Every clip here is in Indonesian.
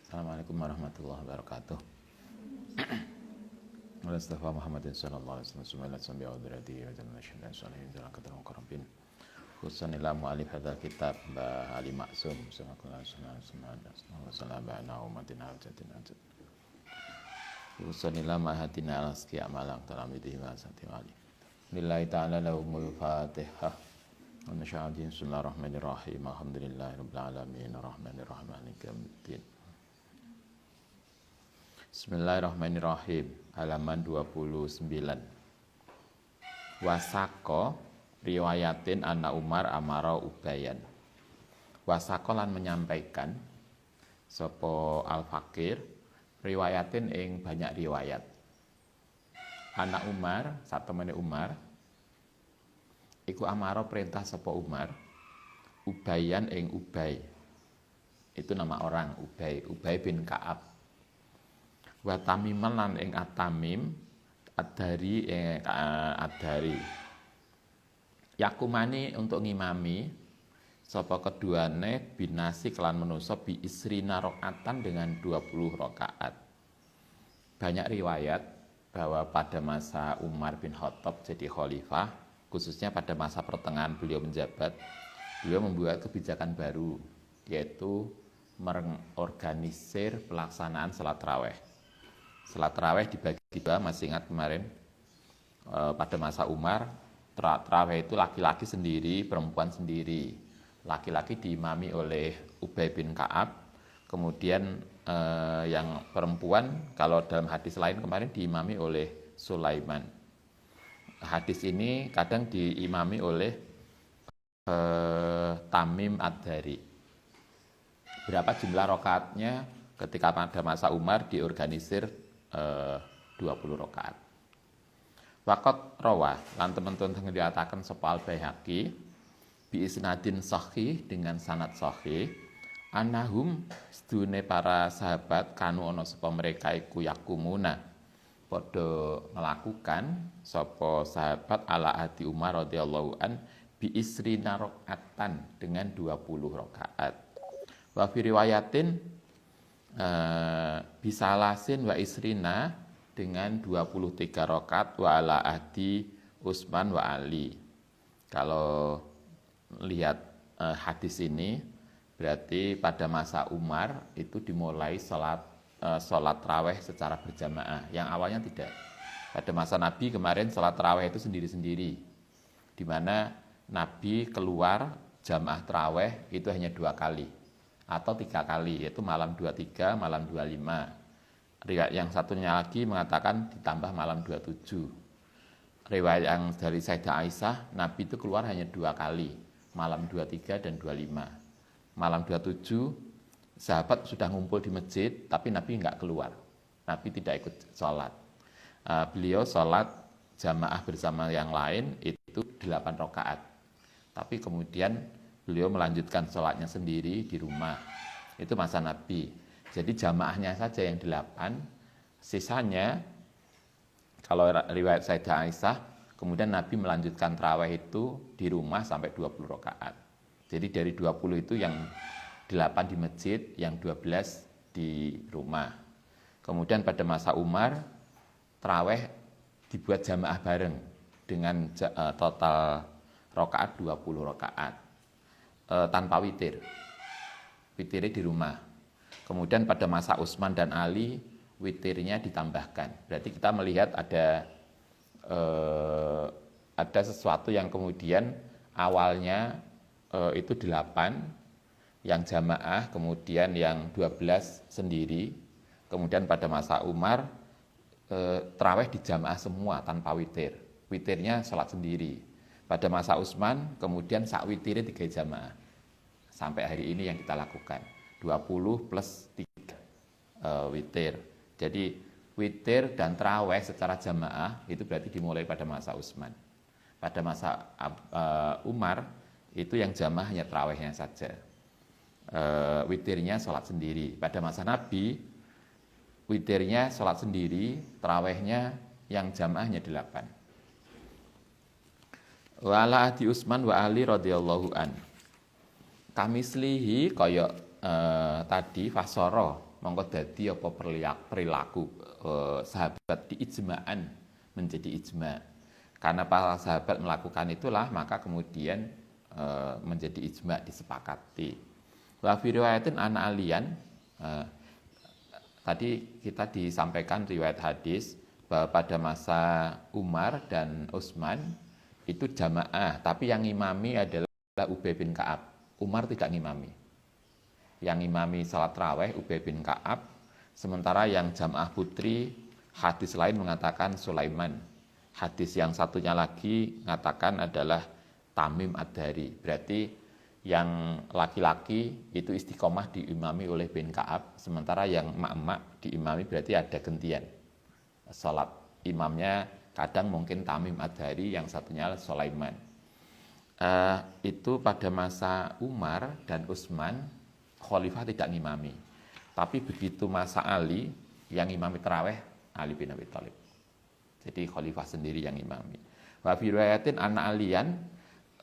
Assalamualaikum warahmatullahi wabarakatuh. Mustafa Muhammadin sallallahu alaihi wasallam sambil audirati wa janna syaitan salihin dalam kata mukarrabin. Khususan ila mu'alif hadzal kitab Mbah Ali Maksum sallallahu alaihi wasallam ba'na umatin hajjatin hajjat. Khususan ila mahatina alaski amalang talamidhi wa sati wali. Lillahi ta'ala lahumul fatihah. Wa nasya'adin bismillahirrahmanirrahim. Alhamdulillahi rabbil alamin arrahmanirrahim maliki yaumiddin. Bismillahirrahmanirrahim. Halaman 29. Wasako riwayatin anna Umar amara Ubayan. Wasako lan menyampaikan sapa Al-Fakir riwayatin ing banyak riwayat. Anak Umar, satemene Umar iku amara perintah sapa Umar Ubayan ing Ubay. Itu nama orang Ubay bin Ka'ab. Wa tamiman lan ing At-Tamim Ad-Dari Ad-Dari yakumani untuk ngimami sapa keduane binasi kelan manusa bi isrina rakaatan dengan 20 rakaat. Banyak riwayat bahwa pada masa Umar bin Khattab jadi khalifah, khususnya pada masa pertengahan beliau menjabat, beliau membuat kebijakan baru, yaitu mengorganisir pelaksanaan salat tarawih. Salat tarawih dibagi dua, masih ingat kemarin pada masa Umar, tarawih itu laki-laki sendiri, perempuan sendiri. Laki-laki diimami oleh Ubay bin Ka'ab, kemudian yang perempuan kalau dalam hadis lain kemarin diimami oleh Sulaiman. Hadis ini kadang diimami oleh Tamim Ad-Dari. Berapa jumlah rakaatnya ketika pada masa Umar diorganisir 20 rakaat. Waqat rawa lan teman-teman dikatakan sapa Al-Baihaqi bi isnadin sahih dengan sanad sahih anahum sedune para sahabat kanu ana sapa mereka iku yakumuna padha melakukan sapa sahabat ala adi Umar radhiyallahu an bi isrina rakaatan dengan 20 rakaat. Wa fi riwayatin bisalasin wa isrina dengan 23 rakaat wa ala ahdi Utsman wa Ali. Kalau lihat hadis ini berarti pada masa Umar itu dimulai salat tarawih secara berjamaah. Yang awalnya tidak. Pada masa Nabi kemarin salat tarawih itu sendiri-sendiri. Di mana Nabi keluar jamaah tarawih itu hanya 2 kali atau 3 kali, yaitu malam 23, malam 25. Riwayat yang satunya lagi mengatakan ditambah malam 27. Riwayat yang dari Sayyidah Aisyah, Nabi itu keluar hanya 2 kali, malam 23 dan 25. Malam 27, sahabat sudah ngumpul di masjid, tapi Nabi enggak keluar. Nabi tidak ikut sholat. Beliau sholat jamaah bersama yang lain itu 8 rakaat. Tapi kemudian beliau melanjutkan sholatnya sendiri di rumah. Itu masa Nabi. Jadi jamaahnya saja yang 8, sisanya kalau riwayat Sayyidah Aisyah, kemudian Nabi melanjutkan tarawih itu di rumah sampai 20 rakaat. Jadi dari 20 itu yang 8 di masjid, yang 12 di rumah. Kemudian pada masa Umar, tarawih dibuat jamaah bareng dengan total rakaat 20 rakaat. Tanpa witir. Witirnya di rumah. Kemudian pada masa Utsman dan Ali witirnya ditambahkan. Berarti kita melihat ada sesuatu yang kemudian awalnya itu 8 yang jamaah, kemudian yang 12 sendiri. Kemudian pada masa Umar tarawih di jamaah semua tanpa witir. Witirnya sholat sendiri. Pada masa Utsman, kemudian sak witirnya 3 jamaah. Sampai hari ini yang kita lakukan. 20 plus 3 witir. Jadi witir dan tarawih secara jamaah itu berarti dimulai pada masa Utsman. Pada masa Umar, itu yang jamaah hanya tarawihnya saja. Witirnya sholat sendiri. Pada masa Nabi, witirnya sholat sendiri, tarawihnya yang jamaahnya 8. Wa ala ahdi Utsman wa Ali radhiyallahu an. Kamislihi kaya tadi fasoro mongko dadi apa perilaku sahabat di ijma'an menjadi ijma. Karena para sahabat melakukan itulah maka kemudian menjadi ijma disepakati. Wa fi riwayatin an aliyan tadi kita disampaikan riwayat hadis bahwa pada masa Umar dan Utsman itu jamaah, tapi yang ngimami adalah Ubay bin Ka'ab. Umar tidak ngimami. Yang ngimami salat raweh Ubay bin Ka'ab, sementara yang jamaah putri hadis lain mengatakan Sulaiman. Hadis yang satunya lagi mengatakan adalah Tamim Ad-Dari. Berarti yang laki-laki itu istiqomah diimami oleh bin Ka'ab, sementara yang emak-emak diimami berarti ada gantian. Salat imamnya kadang mungkin Tamim Ad-Dari, yang satunya Sulaiman. Itu pada masa Umar dan Utsman khalifah tidak ngimami. Tapi begitu masa Ali yang imami tarawih Ali bin Abi Thalib. Jadi khalifah sendiri yang imami. Wa fi riwayatin anna aliyan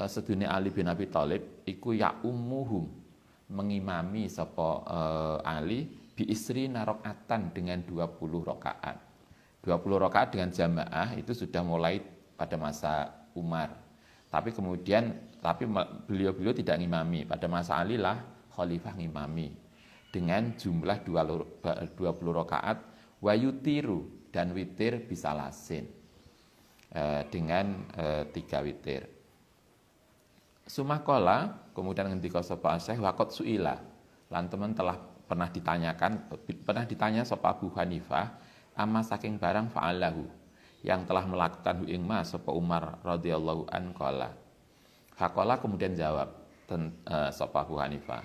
sedune Ali bin Abi Thalib iku ya ummuhum mengimami sapa Ali bi isri rakaatan dengan 20 rakaat. 20 rakaat dengan jamaah itu sudah mulai pada masa Umar. Tapi kemudian beliau tidak ngimami. Pada masa Ali lah khalifah ngimami dengan jumlah 20 rakaat wa yutiru dan witir bisa lasin dengan 3 witir. Sumakola kemudian ngendika sapa Syekh waqat suila lan teman telah pernah ditanya sapa Abu Hanifah amma saking barang fa'alahu yang telah melakukan ing ma sapa Umar radhiyallahu an qala. Faqala kemudian jawab sapa Abu Hanifah.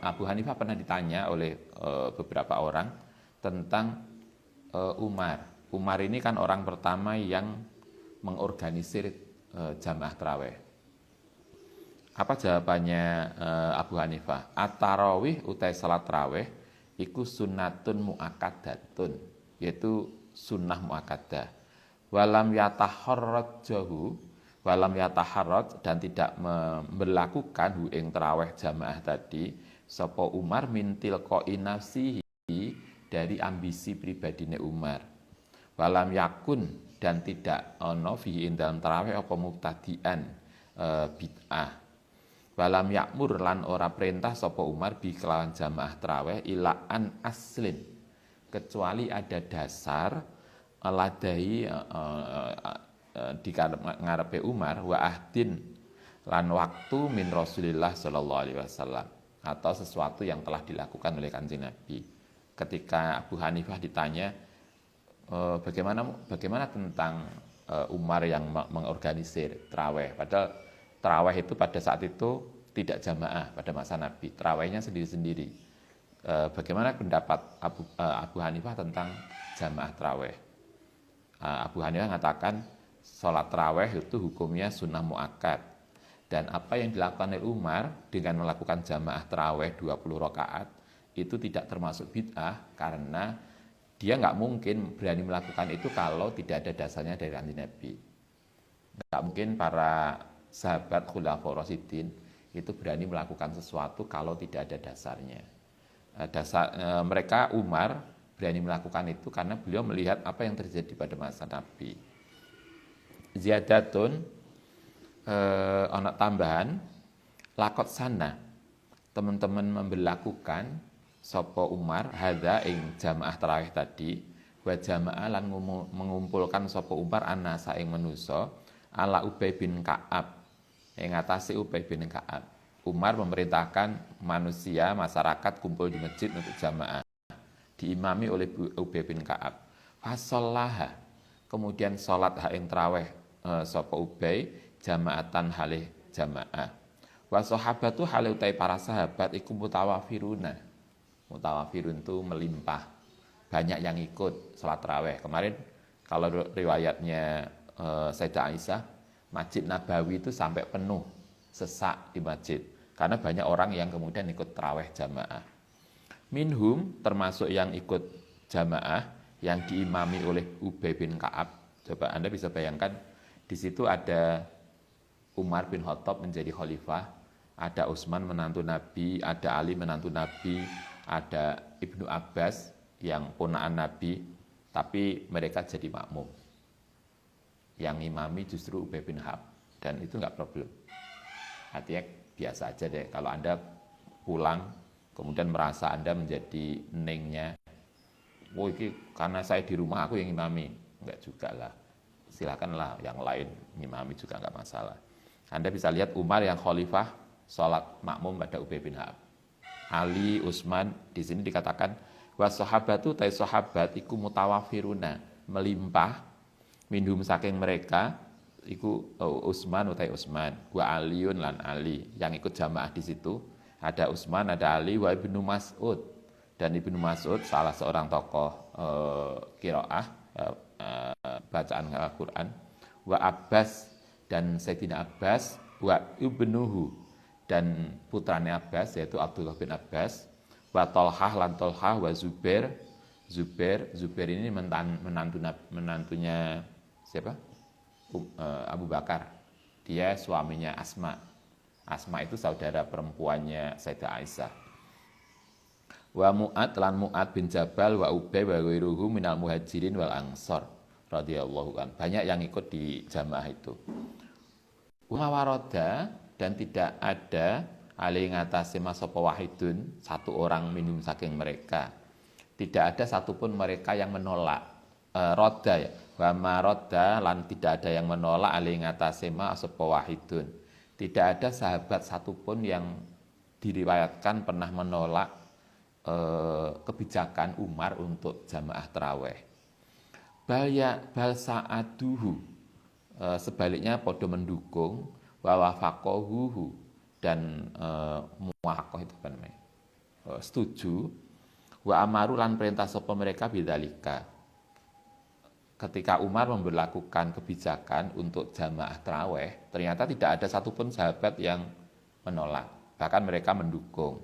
Abu Hanifah pernah ditanya oleh beberapa orang tentang Umar. Umar ini kan orang pertama yang mengorganisir jamaah tarawih. Apa jawabannya Abu Hanifah? At-tarawih utai salat tarawih iku sunnatun muakkadatun, yaitu sunnah muakkadah. Walam yataharraj dan tidak memberlakukan hu ing tarawih jamaah tadi sapa Umar min tilqa'i nafsihi dari ambisi pribadine Umar. Walam yakun dan tidak ono fihi ing dalam tarawih apa mubtadi'an bid'ah. Walam yakmur lan ora perintah sapa Umar bi kelawan jamaah tarawih ila an aslin, kecuali ada dasar ladai di ngarepe Umar wa ahdin lan waktu min Rasulillah sallallahu alaihi wasallam, atau sesuatu yang telah dilakukan oleh Kanjeng Nabi. Ketika Abu Hanifah ditanya bagaimana tentang Umar yang mengorganisir tarawih, padahal tarawih itu pada saat itu tidak jamaah pada masa Nabi, tarawihnya sendiri-sendiri. Bagaimana pendapat Abu Hanifah tentang jamaah tarawih? Abu Hanifah mengatakan sholat tarawih itu hukumnya sunnah muakkad, dan apa yang dilakukan oleh Umar dengan melakukan jamaah tarawih 20 rakaat itu tidak termasuk bid'ah, karena dia nggak mungkin berani melakukan itu kalau tidak ada dasarnya dari Kanjeng Nabi. Nggak mungkin para sahabat Khulafaur Rasyidin itu berani melakukan sesuatu kalau tidak ada dasarnya. Mereka Umar berani melakukan itu karena beliau melihat apa yang terjadi pada masa Nabi. Ziyadatun ana tambahan lakot sana teman-teman memberlakukan sapa Umar hadza ing jamaah tarawih tadi wa jamaah lan mengumpulkan sapa Umar anasa ing manusa ala Ubay bin Ka'ab, yang ngatasi Ubay bin Ka'ab. Umar memerintahkan manusia, masyarakat kumpul di masjid untuk jamaah, diimami oleh Ubay bin Ka'ab. Fasollaha, kemudian sholat ing tarawih sapa Ubay jamaatan halih jamaah. Wa sahabatu halih utai para sahabat iku mutawafiruna. Mutawafirun itu melimpah, banyak yang ikut sholat tarawih. Kemarin kalau riwayatnya Sayyidah Aisyah, Masjid Nabawi itu sampai penuh, sesak di masjid karena banyak orang yang kemudian ikut tarawih jamaah. Minhum termasuk yang ikut jamaah yang diimami oleh Ubay bin Ka'ab. Coba Anda bisa bayangkan di situ ada Umar bin Khattab menjadi khalifah, ada Utsman menantu Nabi, ada Ali menantu Nabi, ada Ibnu Abbas yang ponakan Nabi, tapi mereka jadi makmum. Yang imami justru Ubay bin Ka'ab, dan itu nggak problem. Artinya biasa aja deh kalau Anda pulang kemudian merasa Anda menjadi nengnya, oh ini karena saya di rumah aku yang imami, enggak juga lah, silakanlah yang lain imami juga enggak masalah. Anda bisa lihat Umar yang khalifah sholat makmum pada Ubay bin Ka'ab, Ali, Utsman. Di sini dikatakan was-sahabatu tai sahabat iku mutawafiruna, melimpah, minhum saking mereka iku Utsman utai Utsman, wa Aliun lan Ali. Yang ikut jamaah di situ ada Utsman, ada Ali, wa Ibnu Mas'ud, dan Ibnu Mas'ud salah seorang tokoh qiraah bacaan Al-Qur'an, wa Abbas dan Sayyidina Abbas, wa ibnuhu dan putranya Abbas yaitu Abdullah bin Abbas, wa Tolhah lan Tolhah, wa Zubair ini menantunya siapa? Abu Bakar. Dia suaminya Asma. Asma itu saudara perempuannya Sayyidah Aisyah. Wa Mu'ad lan Mu'ad bin Jabal, wa Ubay wa ghairuhu minal muhajirin wal ansor radhiyallahu an. Banyak yang ikut di jamaah itu. Wa waroda, dan tidak ada alih ngatasi sapa wahidun, satu orang minum saking mereka. Tidak ada satupun mereka yang menolak. Roda ya, wa maroda lan tidak ada yang menolak alih ngatasi sapa wahidun. Tidak ada sahabat satupun yang diriwayatkan pernah menolak kebijakan Umar untuk jamaah taraweh. Bal sa'aduhu, sebaliknya podo mendukung, wa wafaqahuhu, dan muwafaqah itu apa namanya? Setuju, wa amaru lan perintah sapa mereka bidzalika. Ketika Umar memberlakukan kebijakan untuk jamaah taraweh, ternyata tidak ada satupun sahabat yang menolak, bahkan mereka mendukung.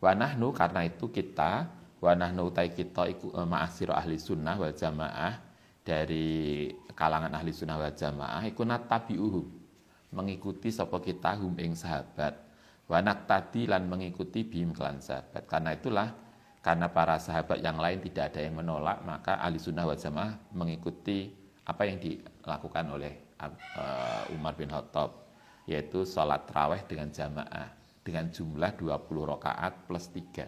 Wa nahnu, karena itu kita, wa nahnu utai kita iku ma'asyiru ahli sunnah wal jamaah, dari kalangan ahli sunnah wal jamaah iku natabi'uhum, mengikuti sapa kita hum ing sahabat, wa naktadi lan mengikuti bihim kelan sahabat. Karena itulah, karena para sahabat yang lain tidak ada yang menolak, maka ahli sunnah wal jamaah mengikuti apa yang dilakukan oleh Umar bin Khattab, yaitu sholat taraweh dengan jamaah dengan jumlah 20 rakaat plus 3,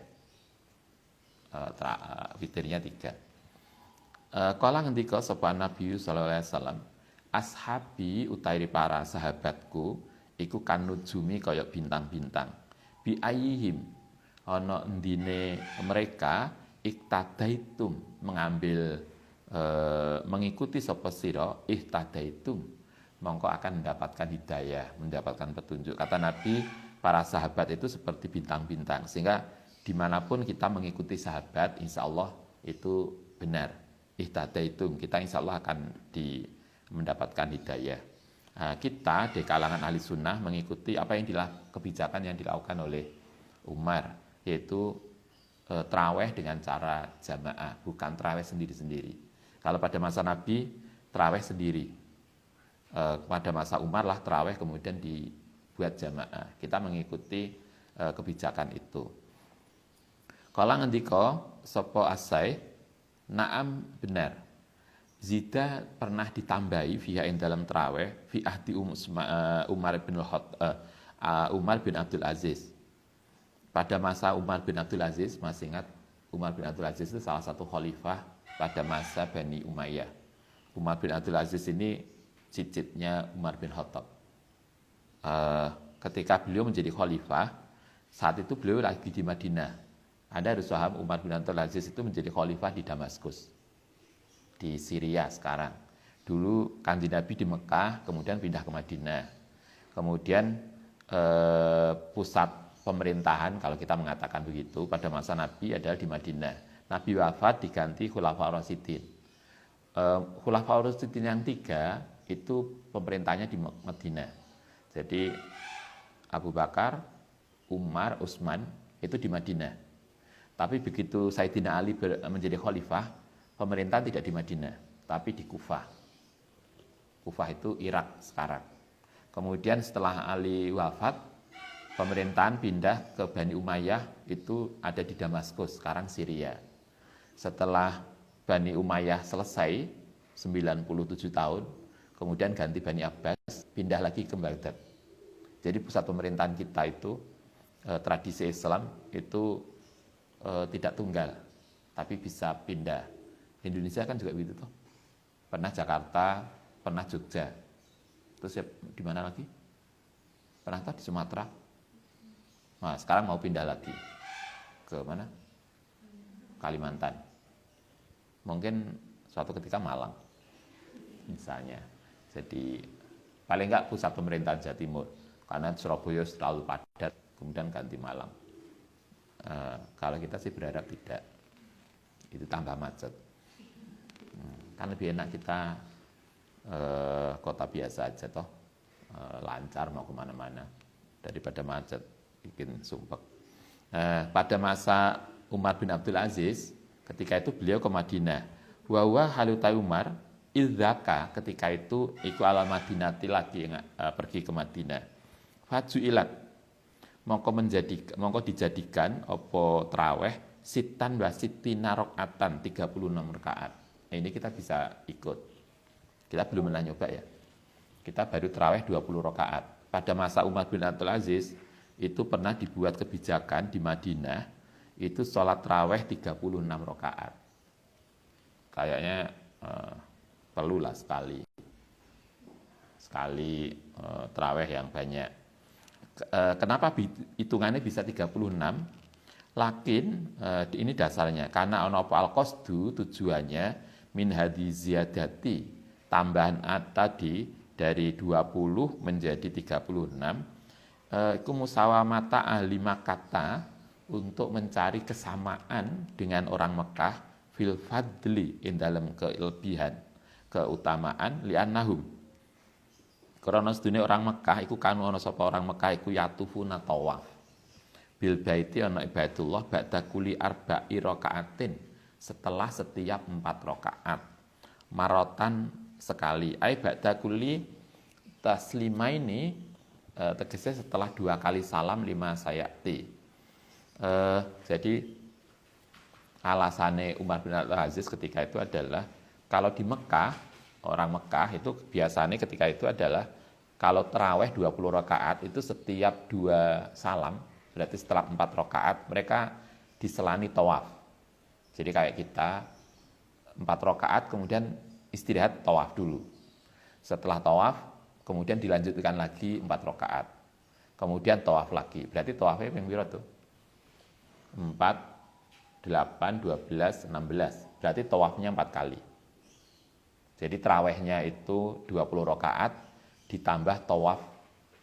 witirnya 3. Kala ngendika sapa Nabi sallallahu alaihi wasallam, ashabi utairi para sahabatku iku kanujumi kaya bintang-bintang, bi ayihim ana endine mereka iktadaitum mengambil mengikuti sapa sira ihtadaitum mongko akan mendapatkan hidayah, mendapatkan petunjuk. Kata Nabi, para sahabat itu seperti bintang-bintang, sehingga dimanapun kita mengikuti sahabat, insya Allah itu benar. Ihtadaitum, kita insya Allah akan mendapatkan hidayah. Nah, kita di kalangan ahli sunnah mengikuti apa yang kebijakan yang dilakukan oleh Umar, yaitu taraweh dengan cara jamaah, bukan taraweh sendiri-sendiri. Kalau pada masa Nabi, taraweh sendiri. Pada masa Umar lah taraweh kemudian dibuat jamaah. Kita mengikuti kebijakan itu. Kala ngendika sapa Asai, na'am benar. Zida pernah ditambahi fiha ing dalam taraweh fi ahdi Umar bin Abdul Aziz. Pada masa Umar bin Abdul Aziz, masih ingat Umar bin Abdul Aziz itu salah satu khalifah pada masa Bani Umayyah. Umar bin Abdul Aziz ini cicitnya Umar bin Khattab. Ketika beliau menjadi khalifah, saat itu beliau lagi di Madinah. Anda harus paham, Umar bin Abdul Aziz itu menjadi khalifah di Damaskus, di Syria sekarang. Dulu Kanjeng Nabi di Mekah, kemudian pindah ke Madinah. Kemudian pusat pemerintahan, kalau kita mengatakan begitu, pada masa Nabi adalah di Madinah. Nabi wafat diganti Khulafaur Rasyidin. Khulafaur Rasyidin yang 3 itu pemerintahnya di Madinah. Jadi Abu Bakar, Umar, Utsman itu di Madinah. Tapi begitu Sayyidina Ali menjadi khalifah, pemerintahan tidak di Madinah, tapi di Kufah. Kufah itu Irak sekarang. Kemudian setelah Ali wafat, pemerintahan pindah ke Bani Umayyah itu ada di Damaskus, sekarang Syria. Setelah Bani Umayyah selesai 97 tahun, kemudian ganti Bani Abbas, pindah lagi ke Baghdad. Jadi pusat pemerintahan kita itu tradisi Islam itu tidak tunggal, tapi bisa pindah. Indonesia kan juga begitu tuh. Pernah Jakarta, pernah Jogja. Terus ya di mana lagi? Pernah tuh di Sumatera. Nah, sekarang mau pindah lagi ke mana? Kalimantan. Mungkin suatu ketika Malang, misalnya. Jadi paling enggak pusat pemerintahan Jawa Timur, karena Surabaya terlalu padat, kemudian ganti Malang. Kalau kita sih berharap tidak, itu tambah macet. Kan lebih enak kita kota biasa aja toh, lancar mau kemana-mana daripada macet bikin sumpek. Pada masa Umar bin Abdul Aziz, ketika itu beliau ke Madinah. Wa halutai Umar idzaka, ketika itu iku ala Madinati lagi pergi ke Madinah. Fajuilat, mongko dijadikan apa traweh sitan wa sitina rakaatan 36 rakaat. Ini kita bisa ikut. Kita belum pernah nyoba ya. Kita baru traweh 20 rakaat. Pada masa Umar bin Abdul Aziz itu pernah dibuat kebijakan di Madinah, itu sholat traweh 36 rakaat. Kayaknya perlulah sekali traweh yang banyak. Kenapa hitungannya bisa 36? Lakin ini dasarnya karena ono al-qasdu, tujuannya min hadhi ziyadati, tambahan tadi dari 20 menjadi 36, itu musawamata ahli Makkah untuk mencari kesamaan dengan orang Mekah fil fadli, in dalam kelebihan, keutamaan li'annahum, karena sedunia orang Mekah iku kanu ana sapa orang Mekah iku yatufuna tawaf bil baiti ana ibadullah ba'da kuli arba'i rakaatin, setelah setiap 4 rakaat, marotan sekali, ai ba'da kuli taslima ini tegasnya setelah 2 kali salam 5 sayati. Jadi alasannya Umar bin Abdul Aziz ketika itu adalah kalau di Mekah, orang Mekah itu biasanya ketika itu adalah kalau terawih 20 rakaat itu setiap 2 salam, berarti setelah 4 rakaat mereka diselani tawaf. Jadi kayak kita 4 rakaat kemudian istirahat tawaf dulu. Setelah tawaf kemudian dilanjutkan lagi 4 rakaat. Kemudian tawaf lagi. Berarti tawafnya yang piro tuh? 4, 8, 12, 16. Berarti tawafnya 4 kali. Jadi terawihnya itu 20 rakaat ditambah tawaf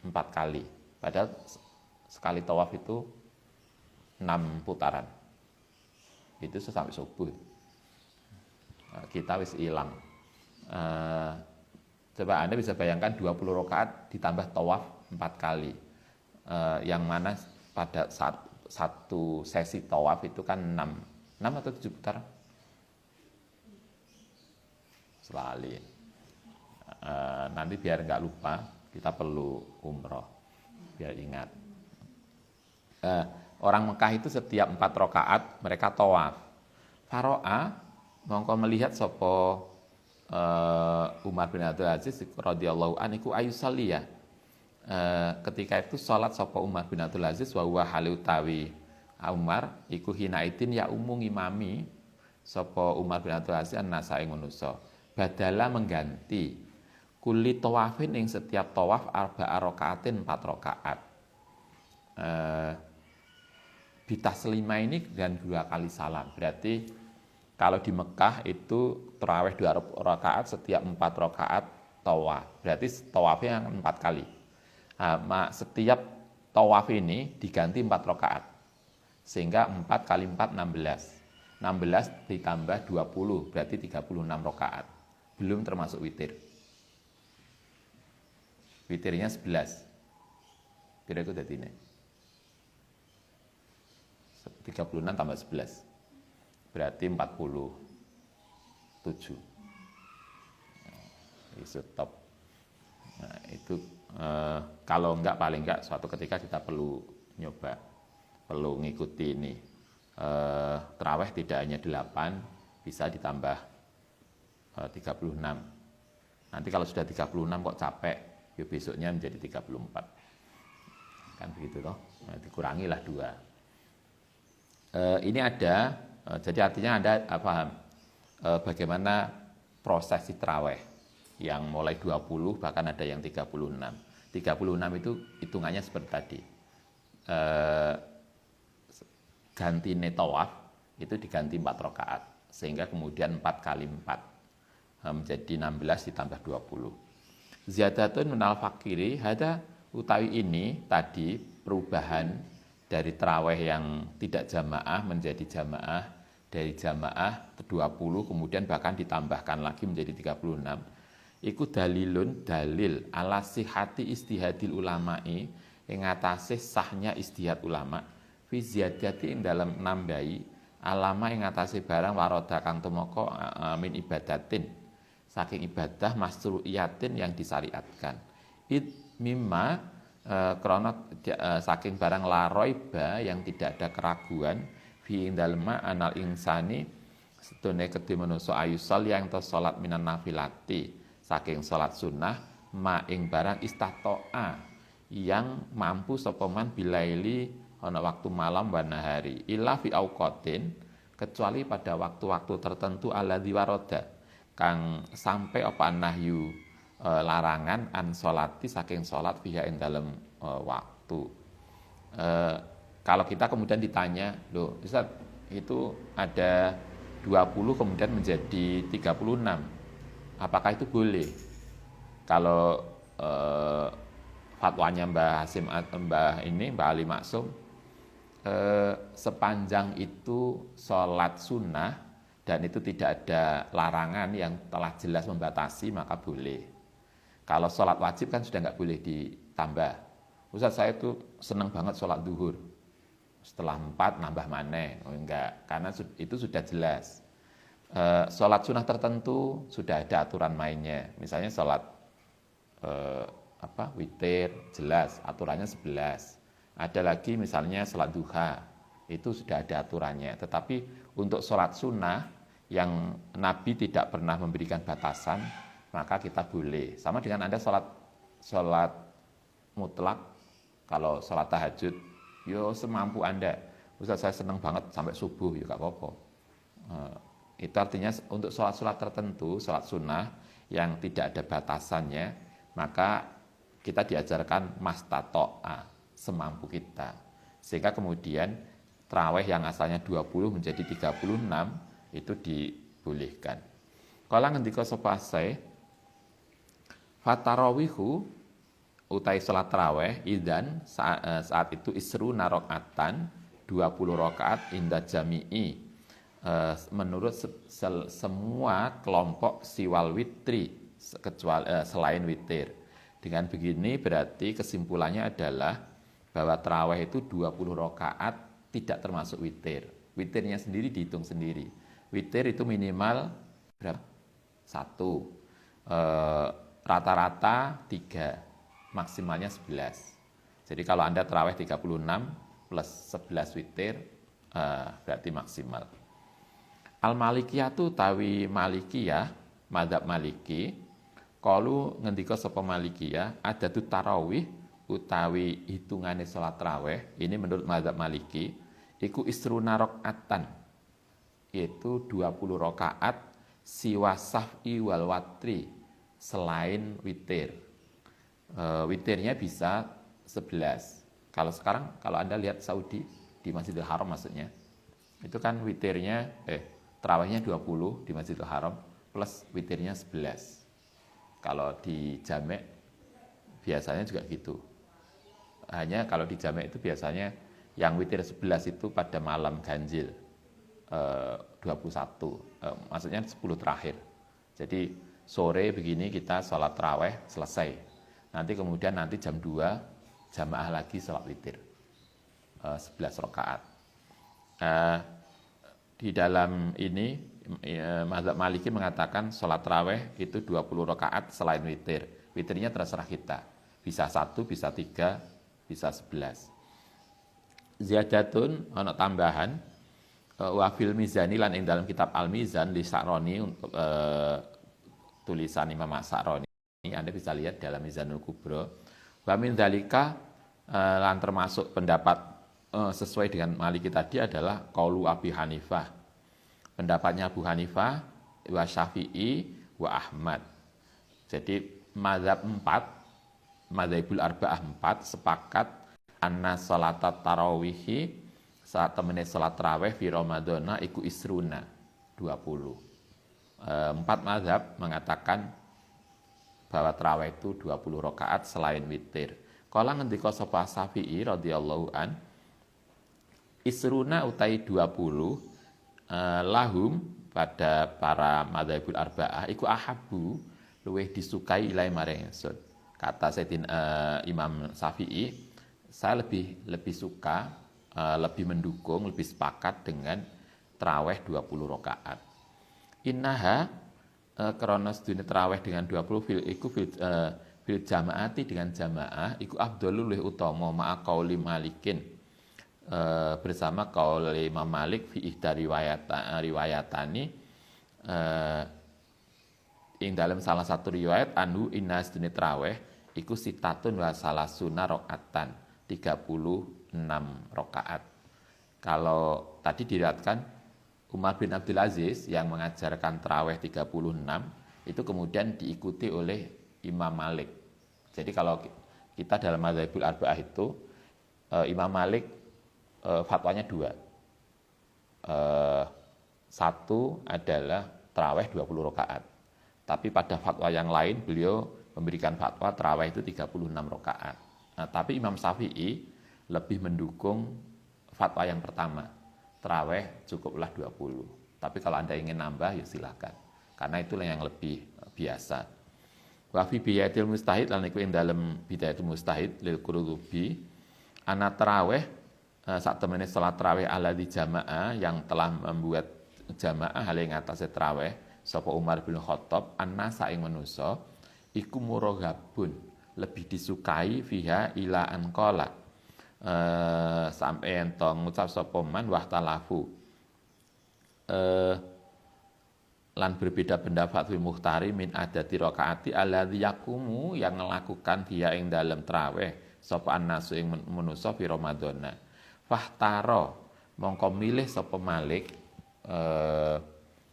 4 kali. Padahal sekali tawaf itu 6 putaran. Itu sampai subuh. Kita wis hilang. Coba Anda bisa bayangkan 20 rakaat ditambah tawaf 4 kali. Yang mana pada saat satu sesi tawaf itu kan 6 atau 7 putaran? Sekali. Nanti biar nggak lupa, kita perlu umroh. Biar ingat. Orang Mekah itu setiap 4 rakaat mereka tawaf. Faro'a mongko melihat sopo Umar bin Abdul Aziz radhiyallahu anhu ayusalliya, ketika itu salat sapa Umar bin Abdul Aziz wa huwa halutawi Umar iku hinaidin ya umum imami sapa Umar bin Abdul Aziz an-nasa ing manusa badala mengganti kuli tawafin ing setiap tawaf arba'a rakaatin 4 rakaat. Bitaslima ini dengan 2 kali salam. Berarti kalau di Mekah itu tarawih 2 rakaat setiap 4 rakaat tawaf. Berarti tawafnya 4 kali. Setiap tawaf ini diganti 4 rakaat. Sehingga 4 kali 4 16. 16 ditambah 20 berarti 36 rakaat. Belum termasuk witir. Witirnya 11. Kira-kira dadi ini. 36 tambah 11. Berarti 47. Itu top. Nah, itu Kalau enggak, paling enggak suatu ketika kita perlu nyoba, perlu ngikuti ini. Tarawih tidak hanya 8, bisa ditambah 36. Nanti kalau sudah 36 kok capek, ya besoknya menjadi 34. Kan begitu toh. Nah, dikurangilah 2. Ini ada, jadi artinya Anda paham bagaimana prosesi tarawih yang mulai 20, bahkan ada yang 36. 36 itu hitungannya seperti tadi. Ganti tawaf itu diganti 4 rakaat, sehingga kemudian 4 kali 4 menjadi 16 ditambah 20. Ziyadatun minal fakiri, ada utawi ini tadi perubahan dari tarawih yang tidak jamaah menjadi jamaah, dari jamaah 20 kemudian bahkan ditambahkan lagi menjadi 36. Iku dalilun dalil ala sihati istihadil ulama'i, ing atase sahnya istihad ulama fi ziyadati ing dalam nambahi alama ing atase barang waroda kang tumeka min ibadatin, saking ibadah masru'iyatin yang disyariatkan. Mimma krana saking barang laroiba yang tidak ada keraguan fi ing dalem anal insani sedone kedhe manungsa ayusol yang to salat minan nafilati, saking salat sunnah ma ing barang istatoa yang mampu sapa man bilaili ana waktu malam wa nahari illa fi auqatin, kecuali pada waktu-waktu tertentu alladzi waroda kang sampai apa nahyu larangan an sholati saking sholat fiha ing dalam waktu. Kalau kita kemudian ditanya, loh Ustaz, itu ada 20 kemudian menjadi 36, apakah itu boleh? Kalau fatwanya Mbah Hasim, Mbah Ali Maksum, sepanjang itu sholat sunnah dan itu tidak ada larangan yang telah jelas membatasi, maka boleh. Kalau sholat wajib kan sudah nggak boleh ditambah. Ustaz, saya itu senang banget sholat duhur, setelah 4 nambah maneh. Oh, enggak, karena itu sudah jelas. Sholat sunnah tertentu sudah ada aturan mainnya. Misalnya sholat witir, jelas aturannya 11. Ada lagi misalnya sholat duha, itu sudah ada aturannya. Tetapi untuk sholat sunnah yang Nabi tidak pernah memberikan batasan, maka kita boleh. Sama dengan Anda sholat mutlak, kalau sholat tahajud, yo semampu Anda. Ustaz, saya senang banget sampai subuh, ya gak apa-apa. Itu artinya untuk sholat-sholat tertentu, sholat sunnah yang tidak ada batasannya, maka kita diajarkan mastato'a, semampu kita. Sehingga kemudian tarawih yang asalnya 20 menjadi 36 itu dibolehkan. Kala ngendika sapa Syekh, fatarawihu utai salat tarawih idzan saat itu isru narokatan 20 rakaat inda jami'i, menurut semua kelompok siwal witri, kecuali selain witir. Dengan begini berarti kesimpulannya adalah bahwa tarawih itu 20 rakaat tidak termasuk witir. Witirnya sendiri dihitung sendiri. Witir itu minimal berapa? 1. Rata-rata 3, maksimalnya 11. Jadi kalau Anda tarawih 36 plus 11 witir, berarti maksimal. Al-Malikiyah tu tawi Malikiyah, mazhab Maliki, kalau ngendika sapa Malikiyah, ada tu tarawih utawi hitungane salat tarawih, ini menurut mazhab Maliki, iku isruna rakaatan, yaitu 20 rakaat siwa saf'i wal watri, selain witir. Witirnya bisa 11. Kalau sekarang, kalau Anda lihat Saudi di Masjidil Haram maksudnya, itu kan witirnya tarawihnya 20 di Masjidil Haram plus witirnya 11. Kalau di jamek biasanya juga gitu. Hanya kalau di jamek itu biasanya yang witir 11 itu pada malam ganjil 21, maksudnya 10 terakhir. Jadi sore begini kita sholat tarawih selesai. Nanti kemudian jam 2 jamaah lagi sholat witir 11 rakaat. Di dalam ini mazhab Maliki mengatakan sholat tarawih itu 20 rakaat selain witir. Witirnya terserah kita. Bisa 1, bisa 3, bisa 11. Ziyadatun ana tambahan wa fil mizani lan ing dalam kitab Al Mizan li Sa'roni untuk tulisan Imam Sa'roni. Anda bisa lihat dalam Mizanul Kubra. Wa min dzalika lan termasuk pendapat sesuai dengan Maliki tadi adalah qaulu Abi Hanifah. Pendapatnya Abu Hanifah, wa Syafi'i, wa Ahmad. Jadi mazhab 4, mazhabul arba'ah 4 sepakat anna salatat tarawihi saat temene salat tarawih fi Ramadhana iku isruna 20. 4 mazhab mengatakan bahwa tarawih itu 20 rakaat selain witir. Kala ngendika sapa Syafi'i radhiyallahu an isruna utai 20 lahum pada para madzhabul arba'ah iku ahabu luweh disukai ilai maring ingsun. Kata Sayyidina Imam Syafi'i, saya lebih suka, lebih mendukung, lebih sepakat dengan tarawih 20 rakaat. Innaha karena sedune tarawih dengan 20 fil jamaati dengan jamaah iku afdhalul luwih utama ma'a qauli Malikin. Bersama qaul Imam Malik fi ihda riwayatani ing dalam salah satu riwayat anu inna sedune tarawih iku sitatun wa salasuna rakaatan 36 rakaat. Kalau tadi diriwayatkan Umar bin Abdul Aziz yang mengajarkan tarawih 36 itu kemudian diikuti oleh Imam Malik. Jadi kalau kita dalam madzhabul arba'ah itu Imam Malik fatwanya 2. Satu adalah tarawih 20 rakaat. Tapi pada fatwa yang lain beliau memberikan fatwa tarawih itu 36 rakaat. Nah, tapi Imam Syafi'i lebih mendukung fatwa yang pertama. Tarawih cukuplah 20. Tapi kalau Anda ingin nambah ya silakan. Karena itulah yang lebih biasa. Wa fi bidayatil mustahid lan iku ing dalem bidayatul mustahid lil Qurtubi ana tarawih saat temene salat tarawih ala di jamaah yang telah membuat jamaah hal ing atase tarawih sapa Umar bin Khattab annasa ing manusa iku muraghabun lebih disukai fiha ila anqala sampai ento ngucap sapa man wahtalafu lan berbeda pendapat fil muhtari min adati rakaati alladzi yaqumu yang melakukan dia ing dalam tarawih sapa annasu ing manusa fi Ramadhana. Fahtaro mongko milih sapa Malik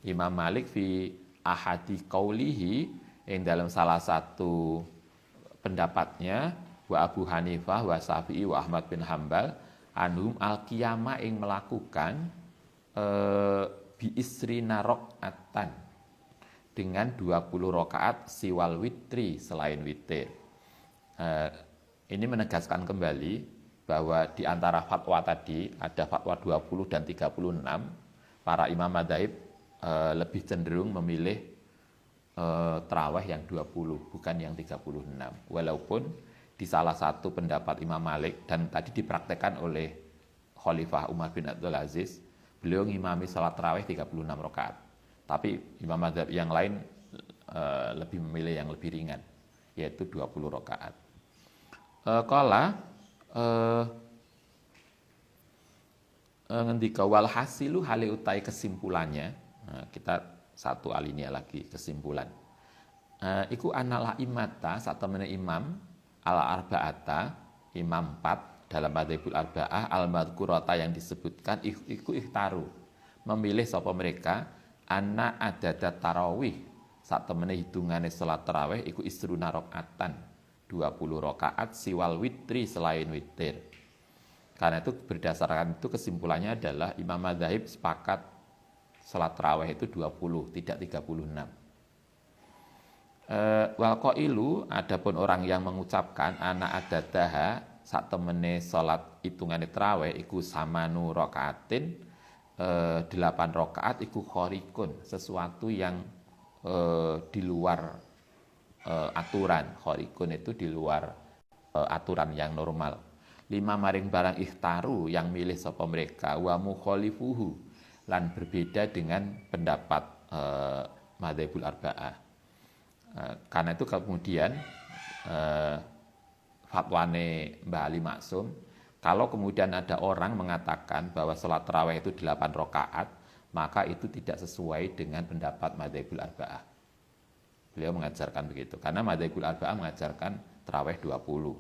Imam Malik fi ahadi qaulihi yang dalam salah satu pendapatnya wa Abu Hanifah wa Syafi'i wa Ahmad bin Hambal anhum al-qiyamah yang melakukan bi isrina rakaatan dengan 20 rakaat siwal witri selain witir. Ini menegaskan kembali bahwa di antara fatwa tadi ada fatwa 20 dan 36, para imam madzhab lebih cenderung memilih tarawih yang 20 bukan yang 36. Walaupun di salah satu pendapat Imam Malik dan tadi dipraktekkan oleh Khalifah Umar bin Abdul Aziz, beliau ngimami salat tarawih 36 rakaat. Tapi imam madzhab yang lain lebih memilih yang lebih ringan, yaitu 20 rakaat. Ngendika wal hasilu hale utai kesimpulannya, kita satu alinea lagi kesimpulan. Iku anala imata satemene imam ala arba'ata imam 4 dalam madzhabul arba'ah al madhkurata yang disebutkan iku ikhtaru memilih sapa mereka anna adada tarawih satemene hitungane salat tarawih iku isruna rakaatan 20 rakaat siwal witri selain witir. Karena itu berdasarkan itu kesimpulannya adalah Imam Madzhab sepakat salat tarawih itu 20, tidak 36. Wal qailu adapun orang yang mengucapkan ana adadaha sak temene salat hitungane tarawih iku samanu rakaatin 8 rakaat iku khorikun, sesuatu yang di luar aturan. Khorikun itu di luar aturan yang normal. 5 maring barang ikhtaru yang milih sapa mereka wa mukhalifuhu lan berbeda dengan pendapat madzhabul arba'ah. Karena itu kemudian fatwane Mbah Ali Maksum, kalau kemudian ada orang mengatakan bahwa sholat tarawih itu 8 rakaat, maka itu tidak sesuai dengan pendapat Madzhabul Arba'ah. Beliau mengajarkan begitu, karena Madzhabul Arba'ah mengajarkan tarawih 20,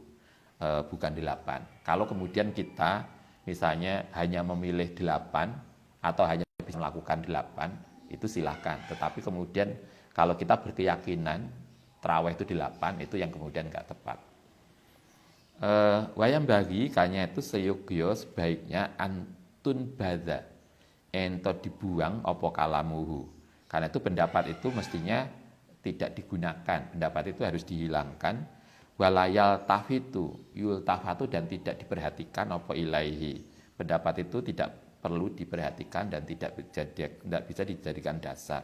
bukan 8. Kalau kemudian kita misalnya hanya memilih 8 atau hanya bisa melakukan 8, itu silahkan. Tetapi kemudian kalau kita berkeyakinan tarawih itu 8, itu yang kemudian nggak tepat. Wayang bagi kanya itu seyogyo sebaiknya antun bada ento dibuang opo kalamuhu, karena itu pendapat itu mestinya tidak digunakan, pendapat itu harus dihilangkan. Walayal tafitu yul tafatu, dan tidak diperhatikan opo ilaihi, pendapat itu tidak perlu diperhatikan dan tidak bisa dijadikan dasar.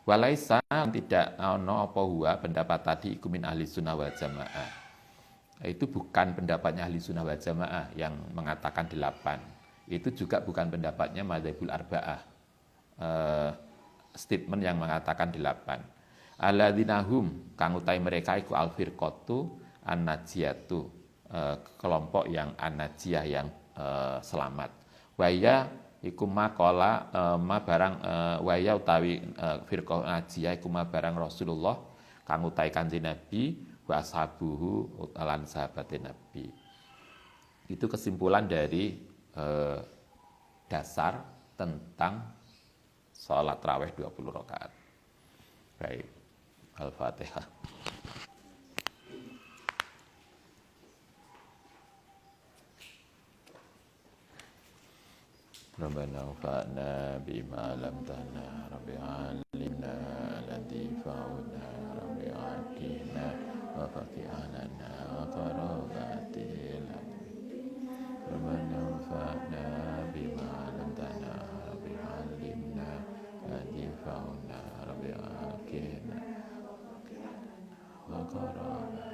Walaisa, tidak ono opo huwa, pendapat tadi ikumin ahli sunnah wal jamaah, itu bukan pendapatnya ahli sunnah wal jamaah yang mengatakan 8. Itu juga bukan pendapatnya Madzhabul Arba'ah, statement yang mengatakan 8. Alladzina hum, kang utai mereka iku al-firqatu an-najiyatu, kelompok yang an-najiyah, yang selamat. Waya iku maqala ma barang, waya utawi firqah najiyah iku ma barang Rasulullah kang utai Kanjeng Nabi wa ashabuhu lan sahabatin Nabi. Itu kesimpulan dari dasar tentang sholat tarawih 20 rakaat. Baik, Al-Fatihah. Rabbana anfa'na bima 'allamtana, Rabbi 'allimna alladhi fa'una, Rabbi 'atina wa faqi'anana wa qarabatil. Rabbana anfa'na bima 'allamtana, Rabbi 'allimna alladhi fa'una, Rabbi 'atina wa qarabatil.